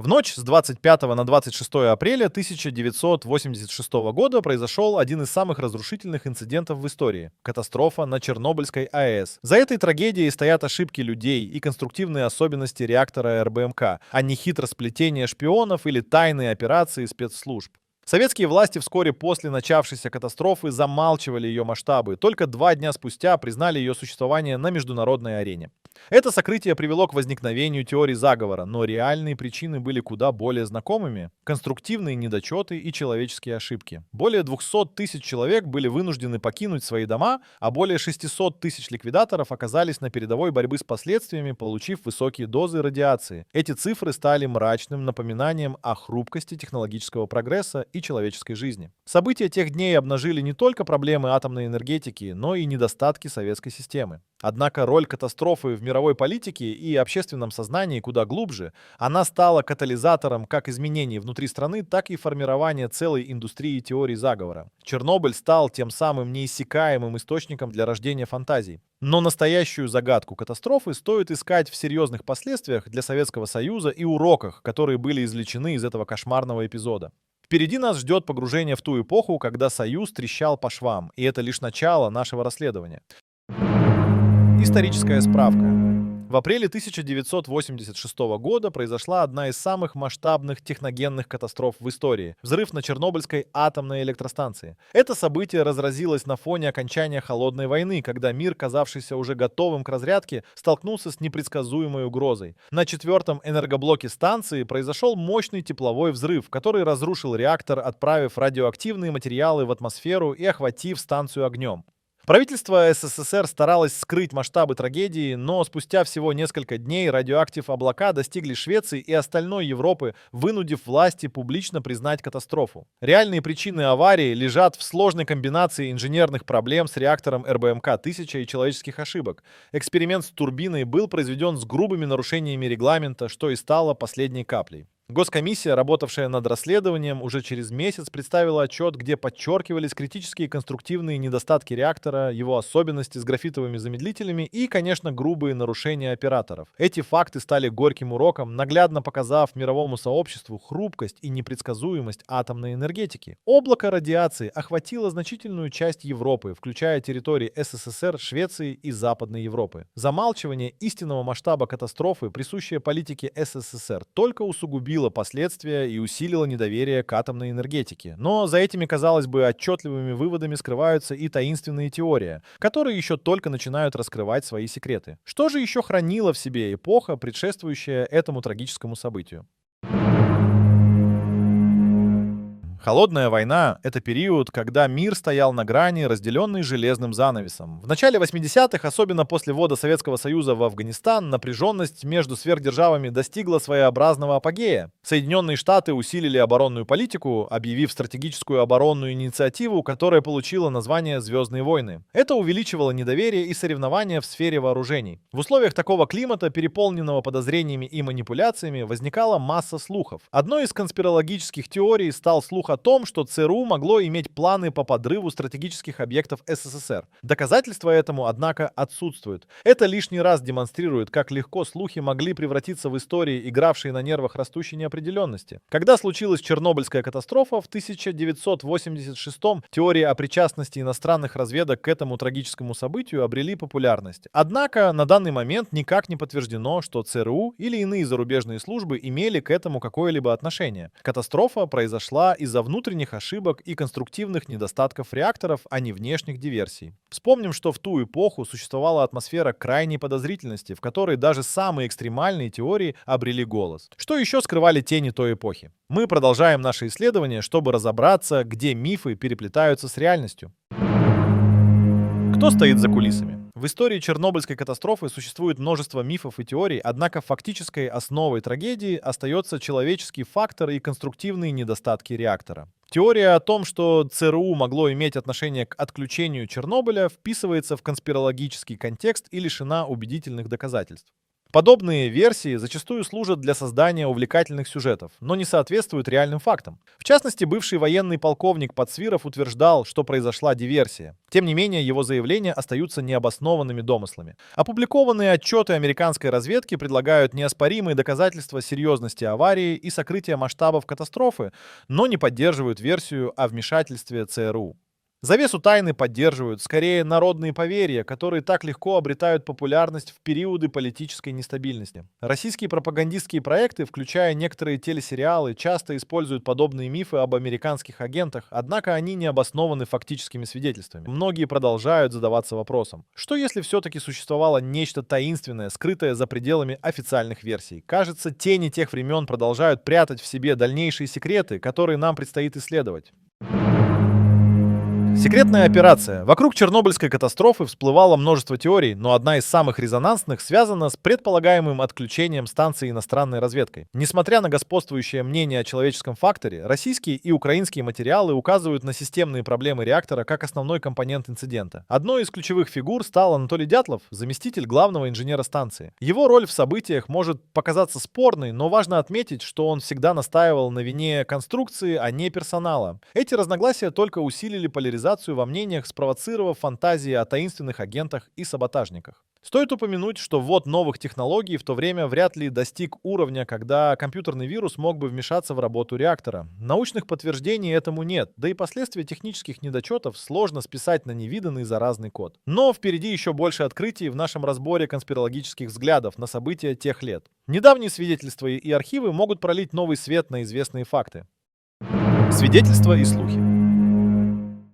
В ночь с 25 на 26 апреля 1986 года произошел один из самых разрушительных инцидентов в истории — катастрофа на Чернобыльской АЭС. За этой трагедией стоят ошибки людей и конструктивные особенности реактора РБМК, а не хитросплетение шпионов или тайные операции спецслужб. Советские власти вскоре после начавшейся катастрофы замалчивали ее масштабы, только 2 дня спустя признали ее существование на международной арене. Это сокрытие привело к возникновению теорий заговора, но реальные причины были куда более знакомыми — конструктивные недочеты и человеческие ошибки. Более 200 тысяч человек были вынуждены покинуть свои дома, а более 600 тысяч ликвидаторов оказались на передовой борьбы с последствиями, получив высокие дозы радиации. Эти цифры стали мрачным напоминанием о хрупкости технологического прогресса и человеческой жизни. События тех дней обнажили не только проблемы атомной энергетики, но и недостатки советской системы. Однако роль катастрофы в мировой политике и общественном сознании куда глубже. Она стала катализатором как изменений внутри страны, так и формирования целой индустрии теорий заговора. Чернобыль стал тем самым неиссякаемым источником для рождения фантазий. Но настоящую загадку катастрофы стоит искать в серьезных последствиях для Советского Союза и уроках, которые были извлечены из этого кошмарного эпизода. Впереди нас ждет погружение в ту эпоху, когда Союз трещал по швам, и это лишь начало нашего расследования. Историческая справка. В апреле 1986 года произошла одна из самых масштабных техногенных катастроф в истории — взрыв на Чернобыльской атомной электростанции. Это событие разразилось на фоне окончания Холодной войны, когда мир, казавшийся уже готовым к разрядке, столкнулся с непредсказуемой угрозой. На 4-м энергоблоке станции произошел мощный тепловой взрыв, который разрушил реактор, отправив радиоактивные материалы в атмосферу и охватив станцию огнем. Правительство СССР старалось скрыть масштабы трагедии, но спустя всего несколько дней радиоактив облака достигли Швеции и остальной Европы, вынудив власти публично признать катастрофу. Реальные причины аварии лежат в сложной комбинации инженерных проблем с реактором РБМК-1000 и человеческих ошибок. Эксперимент с турбиной был произведен с грубыми нарушениями регламента, что и стало последней каплей. Госкомиссия, работавшая над расследованием, уже через месяц представила отчет, где подчеркивались критические конструктивные недостатки реактора, его особенности с графитовыми замедлителями и, конечно, грубые нарушения операторов. Эти факты стали горьким уроком, наглядно показав мировому сообществу хрупкость и непредсказуемость атомной энергетики. Облако радиации охватило значительную часть Европы, включая территории СССР, Швеции и Западной Европы. Замалчивание истинного масштаба катастрофы, присущее политике СССР, только усугубило последствия и усилило недоверие к атомной энергетике. Но за этими, казалось бы, отчетливыми выводами скрываются и таинственные теории, которые еще только начинают раскрывать свои секреты. Что же еще хранила в себе эпоха, предшествующая этому трагическому событию? Холодная война — это период, когда мир стоял на грани, разделенный железным занавесом. В начале 80-х, особенно после ввода Советского Союза в Афганистан, напряженность между сверхдержавами достигла своеобразного апогея. Соединенные Штаты усилили оборонную политику, объявив стратегическую оборонную инициативу, которая получила название «Звездные войны». Это увеличивало недоверие и соревнования в сфере вооружений. В условиях такого климата, переполненного подозрениями и манипуляциями, возникала масса слухов. Одной из конспирологических теорий стал слух о том, что ЦРУ могло иметь планы по подрыву стратегических объектов СССР. Доказательства этому, однако, отсутствуют. Это лишний раз демонстрирует, как легко слухи могли превратиться в истории, игравшие на нервах растущей неопределенности. Когда случилась Чернобыльская катастрофа в 1986-м, теории о причастности иностранных разведок к этому трагическому событию обрели популярность. Однако на данный момент никак не подтверждено, что ЦРУ или иные зарубежные службы имели к этому какое-либо отношение. Катастрофа произошла из-за внутренних ошибок и конструктивных недостатков реакторов, а не внешних диверсий. Вспомним, что в ту эпоху существовала атмосфера крайней подозрительности, в которой даже самые экстремальные теории обрели голос. Что еще скрывали тени той эпохи? Мы продолжаем наше исследование, чтобы разобраться, где мифы переплетаются с реальностью. Кто стоит за кулисами? В истории Чернобыльской катастрофы существует множество мифов и теорий, однако фактической основой трагедии остается человеческий фактор и конструктивные недостатки реактора. Теория о том, что ЦРУ могло иметь отношение к отключению Чернобыля, вписывается в конспирологический контекст и лишена убедительных доказательств. Подобные версии зачастую служат для создания увлекательных сюжетов, но не соответствуют реальным фактам. В частности, бывший военный полковник Подсвиров утверждал, что произошла диверсия. Тем не менее, его заявления остаются необоснованными домыслами. Опубликованные отчеты американской разведки предлагают неоспоримые доказательства серьезности аварии и сокрытия масштабов катастрофы, но не поддерживают версию о вмешательстве ЦРУ. Завесу тайны поддерживают скорее народные поверья, которые так легко обретают популярность в периоды политической нестабильности. Российские пропагандистские проекты, включая некоторые телесериалы, часто используют подобные мифы об американских агентах, однако они не обоснованы фактическими свидетельствами. Многие продолжают задаваться вопросом, что если все-таки существовало нечто таинственное, скрытое за пределами официальных версий? Кажется, тени тех времен продолжают прятать в себе дальнейшие секреты, которые нам предстоит исследовать. Секретная операция. Вокруг Чернобыльской катастрофы всплывало множество теорий, но одна из самых резонансных связана с предполагаемым отключением станции иностранной разведкой. Несмотря на господствующее мнение о человеческом факторе, российские и украинские материалы указывают на системные проблемы реактора как основной компонент инцидента. Одной из ключевых фигур стал Анатолий Дятлов, заместитель главного инженера станции. Его роль в событиях может показаться спорной, но важно отметить, что он всегда настаивал на вине конструкции, а не персонала. Эти разногласия только усилили поляризацию во мнениях, спровоцировав фантазии о таинственных агентах и саботажниках. Стоит упомянуть, что ввод новых технологий в то время вряд ли достиг уровня, когда компьютерный вирус мог бы вмешаться в работу реактора. Научных подтверждений этому нет, да и последствия технических недочетов сложно списать на невиданный заразный код. Но впереди еще больше открытий в нашем разборе конспирологических взглядов на события тех лет. Недавние свидетельства и архивы могут пролить новый свет на известные факты. Свидетельства и слухи.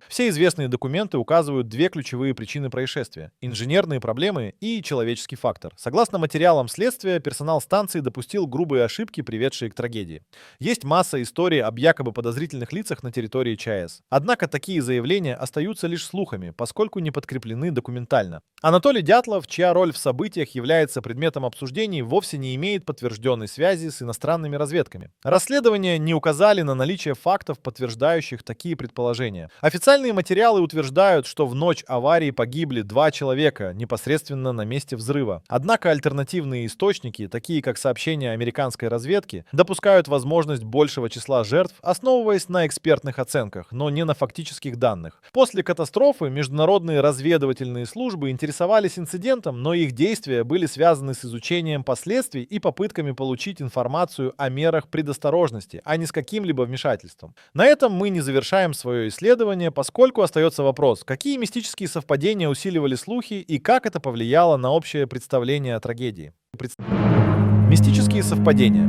Все известные документы указывают две ключевые причины происшествия – инженерные проблемы и человеческий фактор. Согласно материалам следствия, персонал станции допустил грубые ошибки, приведшие к трагедии. Есть масса историй об якобы подозрительных лицах на территории ЧАЭС. Однако такие заявления остаются лишь слухами, поскольку не подкреплены документально. Анатолий Дятлов, чья роль в событиях является предметом обсуждений, вовсе не имеет подтвержденной связи с иностранными разведками. Расследования не указали на наличие фактов, подтверждающих такие предположения. Официальные материалы утверждают, что в ночь аварии погибли 2 человека непосредственно на месте взрыва. Однако альтернативные источники, такие как сообщения американской разведки, допускают возможность большего числа жертв, основываясь на экспертных оценках, но не на фактических данных. После катастрофы международные разведывательные службы интересовались инцидентом, но их действия были связаны с изучением последствий и попытками получить информацию о мерах предосторожности, а не с каким-либо вмешательством. На этом мы не завершаем свое исследование, поскольку остается вопрос, какие мистические совпадения усиливали слухи и как это повлияло на общее представление о трагедии. Мистические совпадения.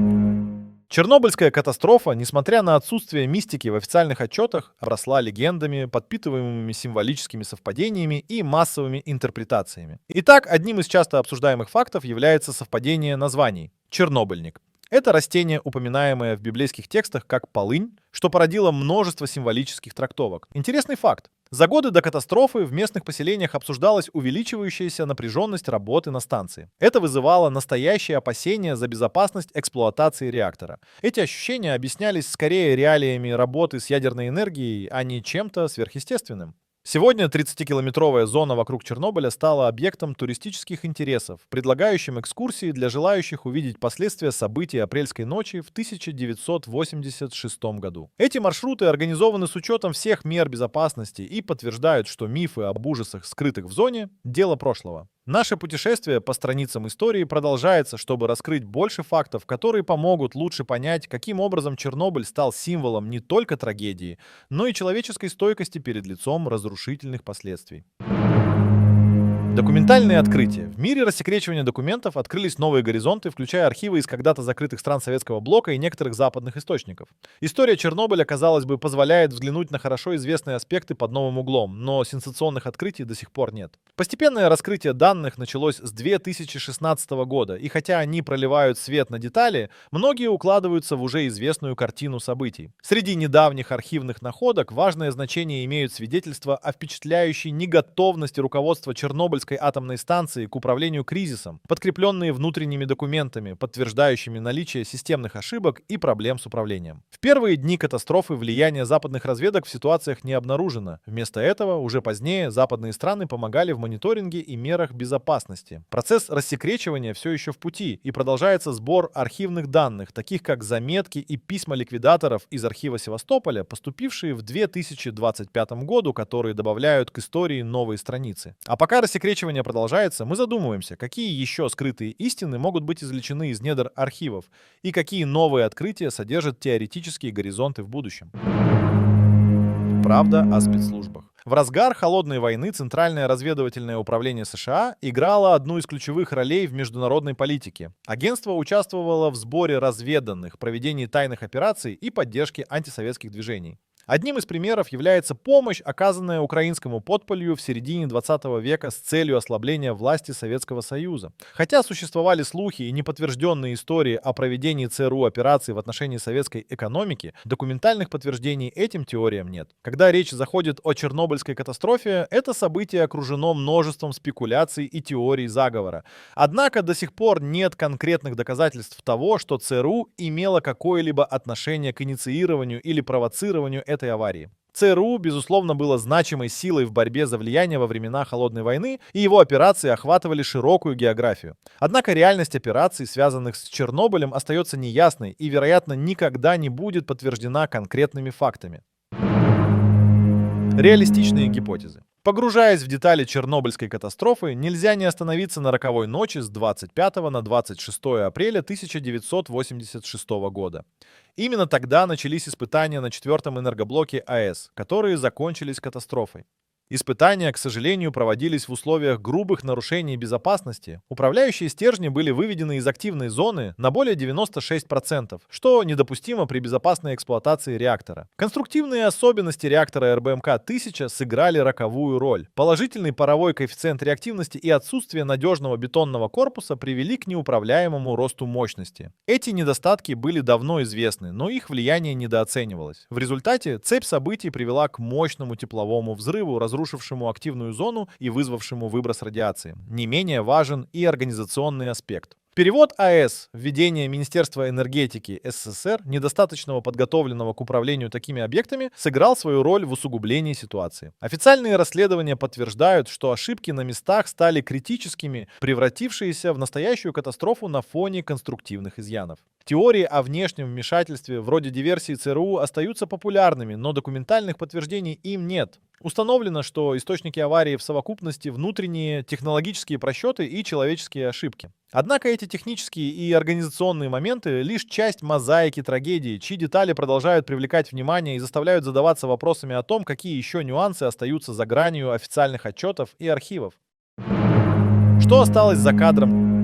Чернобыльская катастрофа, несмотря на отсутствие мистики в официальных отчетах, обросла легендами, подпитываемыми символическими совпадениями и массовыми интерпретациями. Итак, одним из часто обсуждаемых фактов является совпадение названий – чернобыльник. Это растение, упоминаемое в библейских текстах как полынь, что породило множество символических трактовок. Интересный факт. За годы до катастрофы в местных поселениях обсуждалась увеличивающаяся напряженность работы на станции. Это вызывало настоящие опасения за безопасность эксплуатации реактора. Эти ощущения объяснялись скорее реалиями работы с ядерной энергией, а не чем-то сверхъестественным. Сегодня 30-километровая зона вокруг Чернобыля стала объектом туристических интересов, предлагающим экскурсии для желающих увидеть последствия событий апрельской ночи в 1986 году. Эти маршруты организованы с учетом всех мер безопасности и подтверждают, что мифы об ужасах, скрытых в зоне, дело прошлого. Наше путешествие по страницам истории продолжается, чтобы раскрыть больше фактов, которые помогут лучше понять, каким образом Чернобыль стал символом не только трагедии, но и человеческой стойкости перед лицом разрушительных последствий. Документальные открытия. В мире рассекречивания документов открылись новые горизонты, включая архивы из когда-то закрытых стран Советского блока и некоторых западных источников. История Чернобыля, казалось бы, позволяет взглянуть на хорошо известные аспекты под новым углом, но сенсационных открытий до сих пор нет. Постепенное раскрытие данных началось с 2016 года, и хотя они проливают свет на детали, многие укладываются в уже известную картину событий. Среди недавних архивных находок важное значение имеют свидетельства о впечатляющей неготовности руководства Чернобыльской Чернобыльской атомной станции к управлению кризисом, подкрепленные внутренними документами, подтверждающими наличие системных ошибок и проблем с управлением. В первые дни катастрофы влияние западных разведок в ситуациях не обнаружено. Вместо этого, уже позднее, западные страны помогали в мониторинге и мерах безопасности. Процесс рассекречивания все еще в пути, и продолжается сбор архивных данных, таких как заметки и письма ликвидаторов из архива Севастополя, поступившие в 2025 году, которые добавляют к истории новые страницы. А пока рассекречивание продолжается, мы задумываемся, какие еще скрытые истины могут быть извлечены из недр архивов и какие новые открытия содержат теоретические горизонты в будущем. Правда о спецслужбах. В разгар холодной войны Центральное разведывательное управление США играло одну из ключевых ролей в международной политике. Агентство участвовало в сборе разведанных, проведении тайных операций и поддержке антисоветских движений. Одним из примеров является помощь, оказанная украинскому подполью в середине 20 века с целью ослабления власти Советского Союза. Хотя существовали слухи и неподтвержденные истории о проведении ЦРУ операций в отношении советской экономики, документальных подтверждений этим теориям нет. Когда речь заходит о Чернобыльской катастрофе, это событие окружено множеством спекуляций и теорий заговора. Однако до сих пор нет конкретных доказательств того, что ЦРУ имело какое-либо отношение к инициированию или провоцированию этой аварии. ЦРУ, безусловно, было значимой силой в борьбе за влияние во времена Холодной войны, и его операции охватывали широкую географию. Однако реальность операций, связанных с Чернобылем, остается неясной и, вероятно, никогда не будет подтверждена конкретными фактами. Реалистичные гипотезы. Погружаясь в детали Чернобыльской катастрофы, нельзя не остановиться на роковой ночи с 25 на 26 апреля 1986 года. Именно тогда начались испытания на 4-м энергоблоке АЭС, которые закончились катастрофой. Испытания, к сожалению, проводились в условиях грубых нарушений безопасности. Управляющие стержни были выведены из активной зоны на более 96%, что недопустимо при безопасной эксплуатации реактора. Конструктивные особенности реактора РБМК-1000 сыграли роковую роль. Положительный паровой коэффициент реактивности и отсутствие надежного бетонного корпуса привели к неуправляемому росту мощности. Эти недостатки были давно известны, но их влияние недооценивалось. В результате цепь событий привела к мощному тепловому взрыву, разрушившему активную зону и вызвавшему выброс радиации. Не менее важен и организационный аспект. Перевод АЭС, введение Министерства энергетики СССР, недостаточного подготовленного к управлению такими объектами, сыграл свою роль в усугублении ситуации. Официальные расследования подтверждают, что ошибки на местах стали критическими, превратившиеся в настоящую катастрофу на фоне конструктивных изъянов. Теории о внешнем вмешательстве, вроде диверсии ЦРУ, остаются популярными, но документальных подтверждений им нет. Установлено, что источники аварии в совокупности внутренние технологические просчеты и человеческие ошибки. Однако эти технические и организационные моменты — лишь часть мозаики трагедии, чьи детали продолжают привлекать внимание и заставляют задаваться вопросами о том, какие еще нюансы остаются за гранью официальных отчетов и архивов. Что осталось за кадром?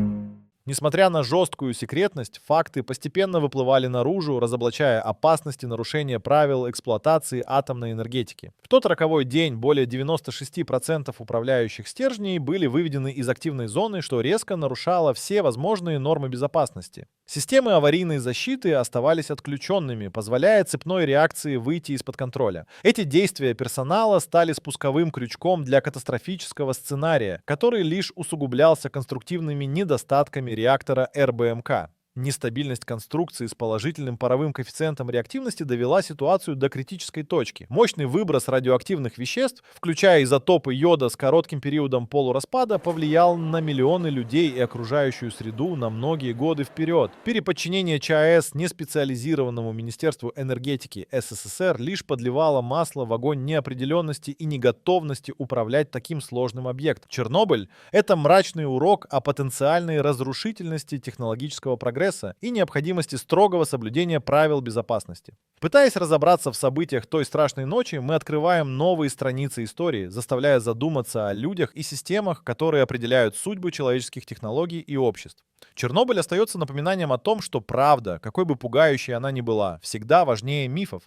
Несмотря на жесткую секретность, факты постепенно выплывали наружу, разоблачая опасности нарушения правил эксплуатации атомной энергетики. В тот роковой день более 96% управляющих стержней были выведены из активной зоны, что резко нарушало все возможные нормы безопасности. Системы аварийной защиты оставались отключенными, позволяя цепной реакции выйти из-под контроля. Эти действия персонала стали спусковым крючком для катастрофического сценария, который лишь усугублялся конструктивными недостатками реактора РБМК. Нестабильность конструкции с положительным паровым коэффициентом реактивности довела ситуацию до критической точки. Мощный выброс радиоактивных веществ, включая изотопы йода с коротким периодом полураспада, повлиял на миллионы людей и окружающую среду на многие годы вперед. Переподчинение ЧАЭС неспециализированному Министерству энергетики СССР лишь подливало масло в огонь неопределенности и неготовности управлять таким сложным объектом. Чернобыль — это мрачный урок о потенциальной разрушительности технологического прогресса и необходимости строгого соблюдения правил безопасности. Пытаясь разобраться в событиях той страшной ночи, мы открываем новые страницы истории, заставляя задуматься о людях и системах, которые определяют судьбу человеческих технологий и обществ. Чернобыль остается напоминанием о том, что правда, какой бы пугающей она ни была, всегда важнее мифов.